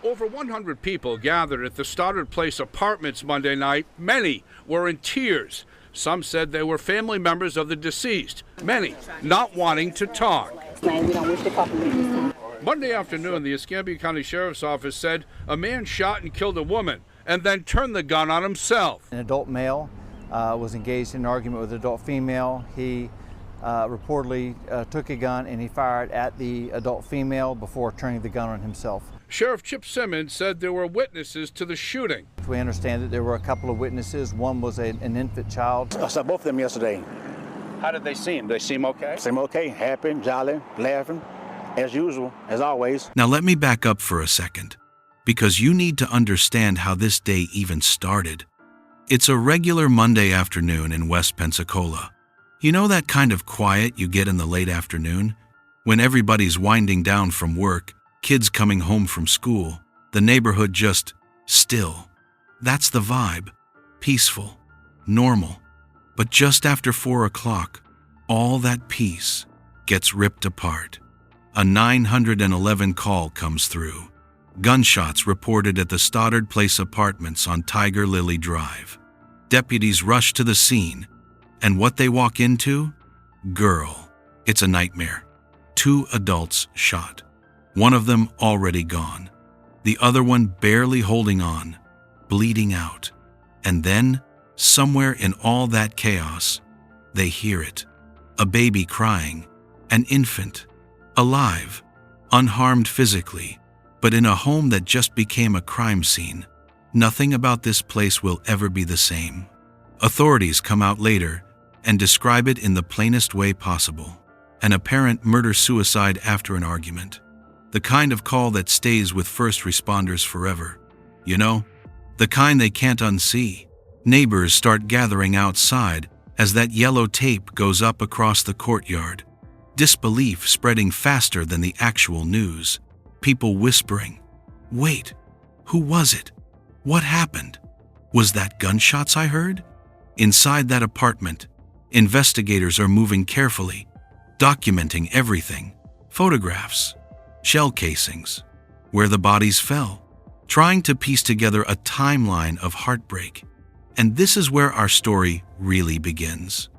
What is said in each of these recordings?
Over 100 people gathered at the Stoddard Place Apartments Monday night. Many were in tears. Some said they were family members of the deceased, many not wanting to talk. Monday afternoon, the Escambia County Sheriff's Office said a man shot and killed a woman and then turned the gun on himself. An adult male was engaged in an argument with an adult female. He reportedly took a gun and he fired at the adult female before turning the gun on himself. Sheriff Chip Simmons said there were witnesses to the shooting. We understand that there were a couple of witnesses. One was an infant child. I saw both of them yesterday. How did they seem? They seem okay? Seem okay, happy, jolly, laughing, as usual, as always. Now let me back up for a second, because you need to understand how this day even started. It's a regular Monday afternoon in West Pensacola. You know that kind of quiet you get in the late afternoon? When everybody's winding down from work, kids coming home from school, the neighborhood just still. That's the vibe. Peaceful, normal. But just after 4 o'clock, all that peace gets ripped apart. A 911 call comes through. Gunshots reported at the Stoddard Place Apartments on Tiger Lily Drive. Deputies rush to the scene, and what they walk into? Girl. It's a nightmare. 2 adults shot. One of them already gone. The other one barely holding on, bleeding out. And then, somewhere in all that chaos, they hear it. A baby crying, an infant, alive, unharmed physically, but in a home that just became a crime scene. Nothing about this place will ever be the same. Authorities come out later and describe it in the plainest way possible. An apparent murder-suicide after an argument. The kind of call that stays with first responders forever. You know, the kind they can't unsee. Neighbors start gathering outside as that yellow tape goes up across the courtyard. Disbelief spreading faster than the actual news. People whispering, "Wait, who was it? What happened? Was that gunshots I heard?" Inside that apartment, investigators are moving carefully, documenting everything. Photographs, shell casings, where the bodies fell, trying to piece together a timeline of heartbreak. And this is where our story really begins.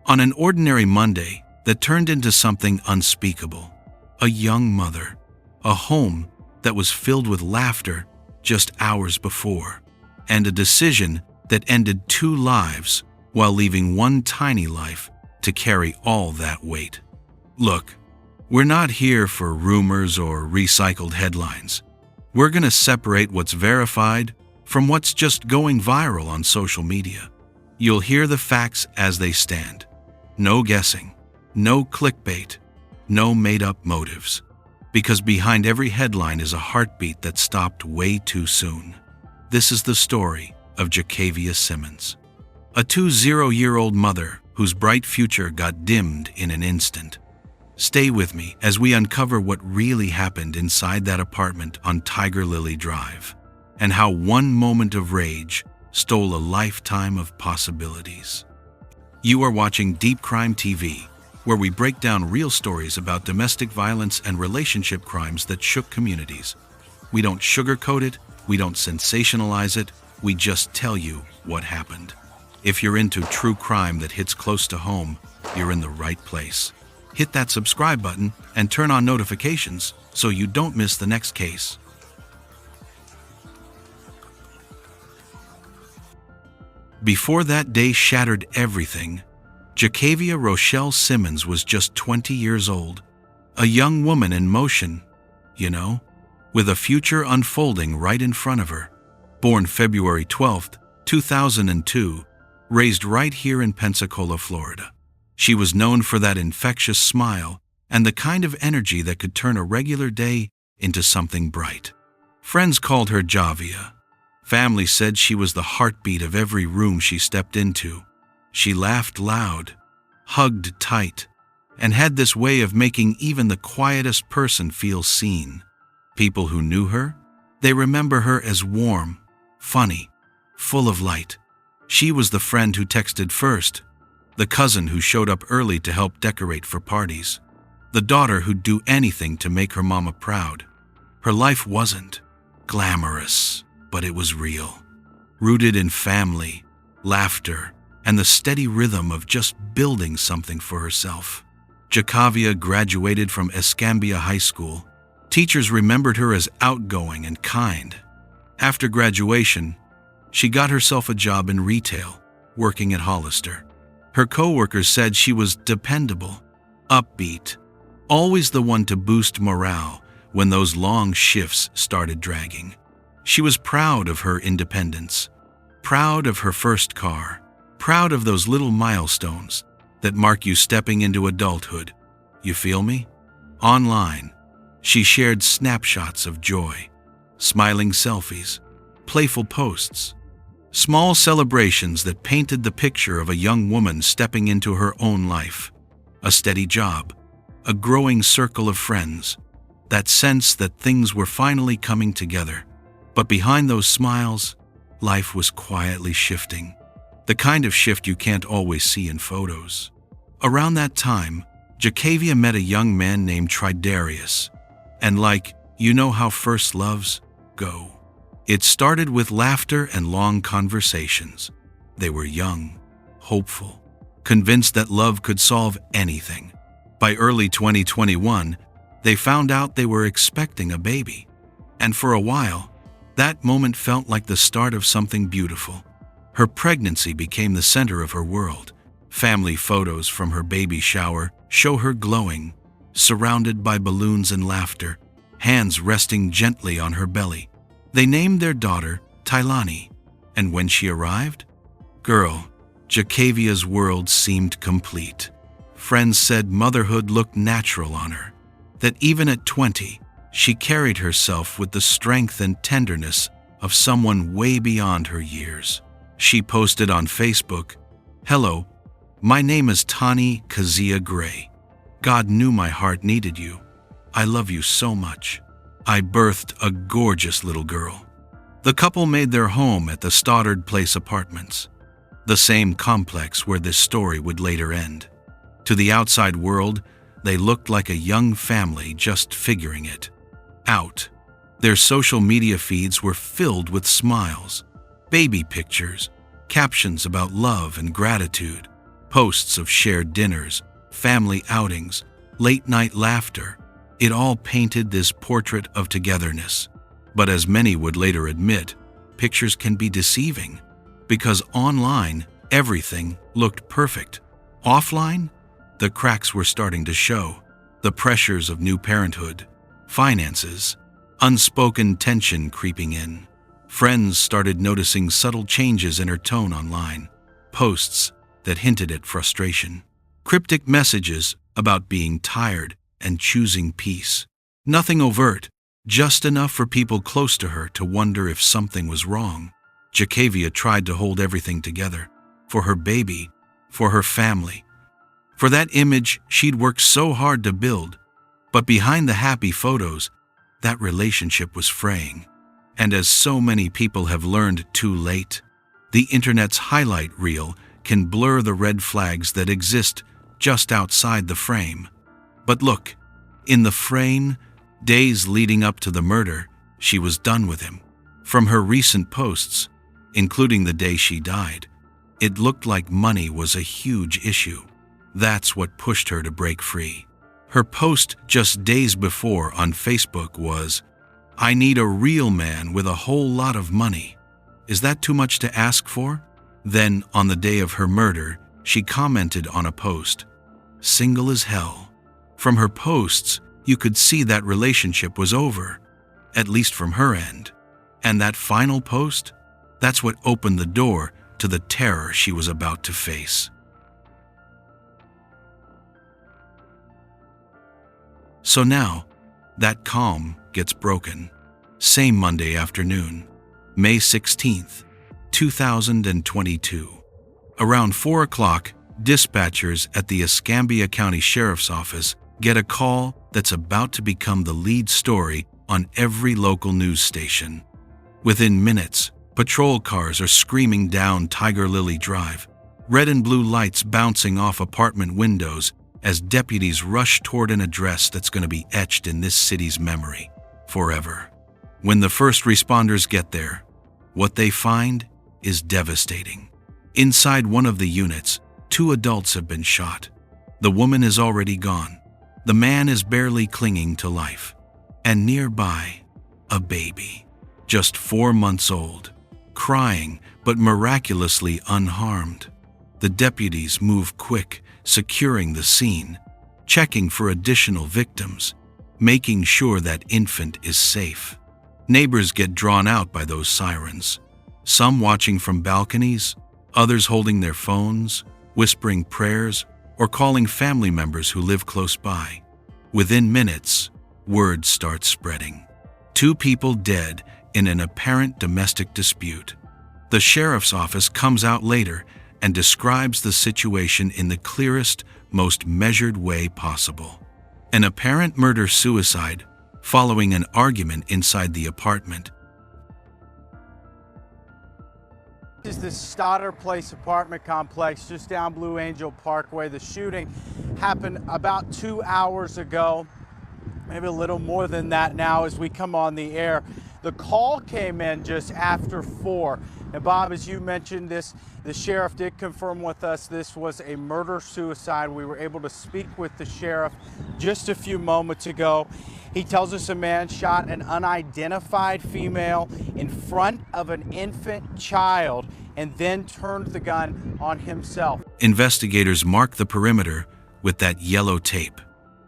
On an ordinary Monday that turned into something unspeakable. A young mother, a home that was filled with laughter just hours before, and a decision that ended 2 lives while leaving one tiny life to carry all that weight. Look, we're not here for rumors or recycled headlines. We're going to separate what's verified from what's just going viral on social media. You'll hear the facts as they stand. No guessing, no clickbait, no made-up motives. Because behind every headline is a heartbeat that stopped way too soon. This is the story of Jacavia Simmons, a 20-year-old mother whose bright future got dimmed in an instant. Stay with me as we uncover what really happened inside that apartment on Tiger Lily Drive, and how one moment of rage stole a lifetime of possibilities. You are watching DeepCrimeTv, where we break down real stories about domestic violence and relationship crimes that shook communities. We don't sugarcoat it, we don't sensationalize it, we just tell you what happened. If you're into true crime that hits close to home, you're in the right place. Hit that subscribe button and turn on notifications so you don't miss the next case. Before that day shattered everything, Jacavia Rochelle Simmons was just 20 years old, a young woman in motion, you know, with a future unfolding right in front of her. Born February 12, 2002, raised right here in Pensacola, Florida. She was known for that infectious smile and the kind of energy that could turn a regular day into something bright. Friends called her Javia. Family said she was the heartbeat of every room she stepped into. She laughed loud, hugged tight, and had this way of making even the quietest person feel seen. People who knew her, they remember her as warm, funny, full of light. She was the friend who texted first, the cousin who showed up early to help decorate for parties, the daughter who'd do anything to make her mama proud. Her life wasn't glamorous, but it was real. Rooted in family, laughter, and the steady rhythm of just building something for herself. Jacavia graduated from Escambia High School. Teachers remembered her as outgoing and kind. After graduation, she got herself a job in retail, working at Hollister. Her coworkers said she was dependable, upbeat, always the one to boost morale when those long shifts started dragging. She was proud of her independence, proud of her first car, proud of those little milestones that mark you stepping into adulthood. You feel me? Online, she shared snapshots of joy, smiling selfies, playful posts, small celebrations that painted the picture of a young woman stepping into her own life. A steady job, a growing circle of friends, that sense that things were finally coming together. But behind those smiles, life was quietly shifting. The kind of shift you can't always see in photos. Around that time, Jacavia met a young man named Tridarius. And you know how first loves go. It started with laughter and long conversations. They were young, hopeful, convinced that love could solve anything. By early 2021, they found out they were expecting a baby. And for a while, that moment felt like the start of something beautiful. Her pregnancy became the center of her world. Family photos from her baby shower show her glowing, surrounded by balloons and laughter, hands resting gently on her belly. They named their daughter Tailani, and when she arrived, Jacavia's world seemed complete. Friends said motherhood looked natural on her, that even at 20, she carried herself with the strength and tenderness of someone way beyond her years. She posted on Facebook, "Hello, my name is Tani Kazia Gray. God knew my heart needed you. I love you so much. I birthed a gorgeous little girl." The couple made their home at the Stoddard Place Apartments, the same complex where this story would later end. To the outside world, they looked like a young family just figuring it out. Their social media feeds were filled with smiles, baby pictures, captions about love and gratitude, posts of shared dinners, family outings, late-night laughter. It all painted this portrait of togetherness. But as many would later admit, pictures can be deceiving, because online, everything looked perfect. Offline, the cracks were starting to show. The pressures of new parenthood, finances, unspoken tension creeping in. Friends started noticing subtle changes in her tone online, posts that hinted at frustration, cryptic messages about being tired and choosing peace. Nothing overt, just enough for people close to her to wonder if something was wrong. Jacavia tried to hold everything together, for her baby, for her family, for that image she'd worked so hard to build. But behind the happy photos, that relationship was fraying. And as so many people have learned too late, the internet's highlight reel can blur the red flags that exist just outside the frame. But look, in the frame, days leading up to the murder, she was done with him. From her recent posts, including the day she died, it looked like money was a huge issue. That's what pushed her to break free. Her post just days before on Facebook was, "I need a real man with a whole lot of money. Is that too much to ask for?" Then, on the day of her murder, she commented on a post, "Single as hell." From her posts, you could see that relationship was over, at least from her end. And that final post, that's what opened the door to the terror she was about to face. So now, that calm gets broken. Same Monday afternoon, May 16th, 2022. Around 4 o'clock, dispatchers at the Escambia County Sheriff's Office get a call that's about to become the lead story on every local news station. Within minutes, patrol cars are screaming down Tiger Lily Drive, red and blue lights bouncing off apartment windows as deputies rush toward an address that's going to be etched in this city's memory forever. When the first responders get there, what they find is devastating. Inside one of the units, 2 adults have been shot. The woman is already gone. The man is barely clinging to life. And nearby, a baby, just 4 months old, crying but miraculously unharmed. The deputies move quick, securing the scene, checking for additional victims, making sure that infant is safe. Neighbors get drawn out by those sirens, some watching from balconies, others holding their phones, whispering prayers, or calling family members who live close by. Within minutes, word starts spreading. 2 people dead in an apparent domestic dispute. The sheriff's office comes out later and describes the situation in the clearest, most measured way possible. An apparent murder-suicide following an argument inside the apartment. This is the Stoddard Place apartment complex just down Blue Angel Parkway. The shooting happened about 2 hours ago, maybe a little more than that now as we come on the air. The call came in just after 4. And Bob, as you mentioned this, the sheriff did confirm with us this was a murder-suicide. We were able to speak with the sheriff just a few moments ago. He tells us a man shot an unidentified female in front of an infant child and then turned the gun on himself. Investigators mark the perimeter with that yellow tape,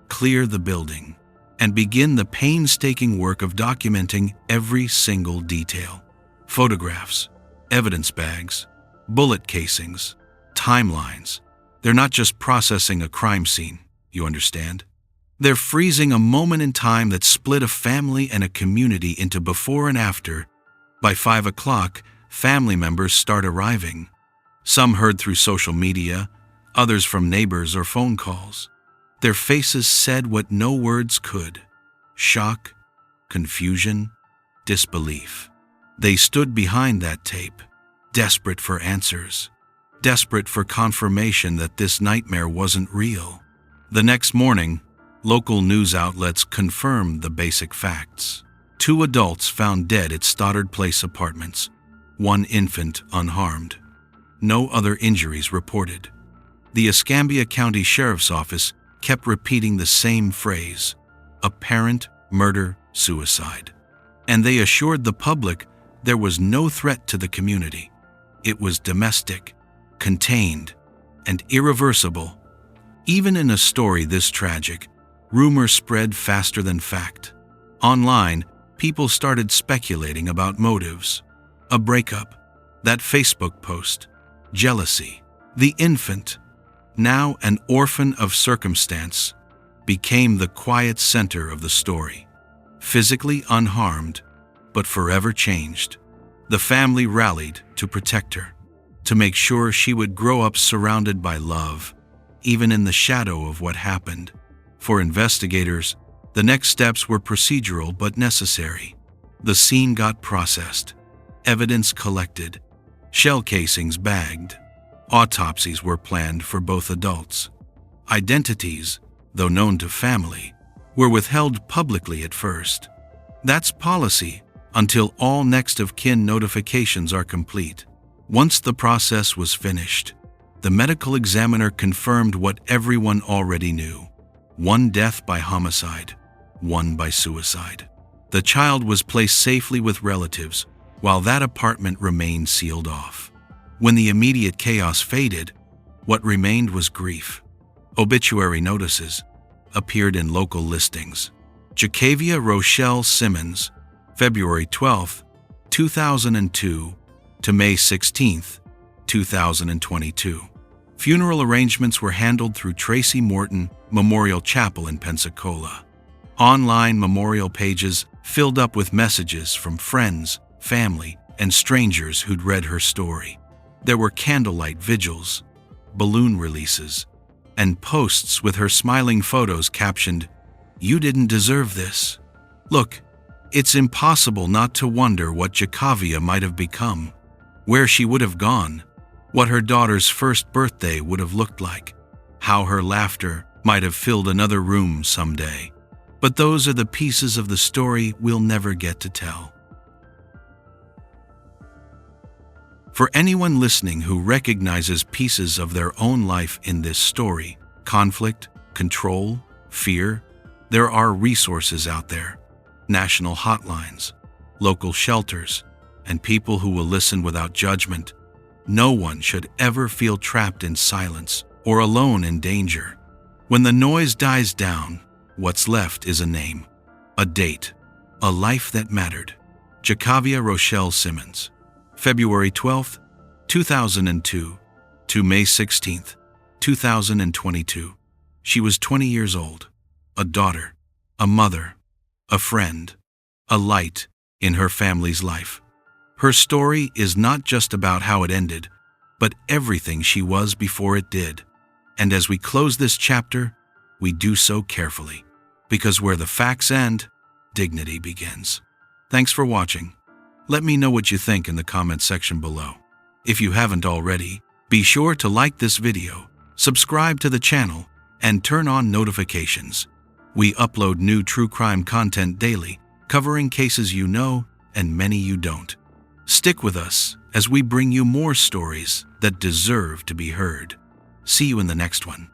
clear the building, and begin the painstaking work of documenting every single detail. Photographs, evidence bags, bullet casings, timelines. They're not just processing a crime scene, you understand? They're freezing a moment in time that split a family and a community into before and after. By 5 o'clock, family members start arriving. Some heard through social media, others from neighbors or phone calls. Their faces said what no words could: shock, confusion, disbelief. They stood behind that tape, desperate for answers, desperate for confirmation that this nightmare wasn't real. The next morning, local news outlets confirmed the basic facts. 2 adults found dead at Stoddard Place apartments, 1 infant unharmed. No other injuries reported. The Escambia County Sheriff's Office kept repeating the same phrase: apparent murder-suicide. And they assured the public there was no threat to the community. It was domestic, contained, and irreversible. Even in a story this tragic, rumor spread faster than fact. Online, people started speculating about motives. A breakup, that Facebook post, jealousy. The infant, now an orphan of circumstance, became the quiet center of the story. Physically unharmed, but forever changed. The family rallied to protect her, to make sure she would grow up surrounded by love, even in the shadow of what happened. For investigators, the next steps were procedural but necessary. The scene got processed, evidence collected, shell casings bagged. Autopsies were planned for both adults. Identities, though known to family, were withheld publicly at first. That's policy until all next of kin notifications are complete. Once the process was finished, the medical examiner confirmed what everyone already knew: 1 death by homicide, 1 by suicide. The child was placed safely with relatives, while that apartment remained sealed off. When the immediate chaos faded, what remained was grief. Obituary notices appeared in local listings. Jacavia Rochelle Simmons, February 12, 2002 to May 16, 2022. Funeral arrangements were handled through Tracy Morton Memorial Chapel in Pensacola. Online memorial pages filled up with messages from friends, family, and strangers who'd read her story. There were candlelight vigils, balloon releases, and posts with her smiling photos captioned, "You didn't deserve this." Look, it's impossible not to wonder what Jacavia might have become, where she would have gone, what her daughter's first birthday would have looked like, how her laughter might have filled another room someday. But those are the pieces of the story we'll never get to tell. For anyone listening who recognizes pieces of their own life in this story, conflict, control, fear, there are resources out there. National hotlines, local shelters, and people who will listen without judgment. No one should ever feel trapped in silence or alone in danger. When the noise dies down, what's left is a name, a date, a life that mattered. Jacavia Rochelle Simmons, February 12, 2002 to May 16, 2022. She was 20 years old, a daughter, a mother, a friend, a light in her family's life. Her story is not just about how it ended, but everything she was before it did. And as we close this chapter, we do so carefully, because where the facts end, dignity begins. Thanks for watching. Let me know what you think in the comment section below. If you haven't already, be sure to like this video, subscribe to the channel, and turn on notifications. We upload new true crime content daily, covering cases you know and many you don't. Stick with us as we bring you more stories that deserve to be heard. See you in the next one.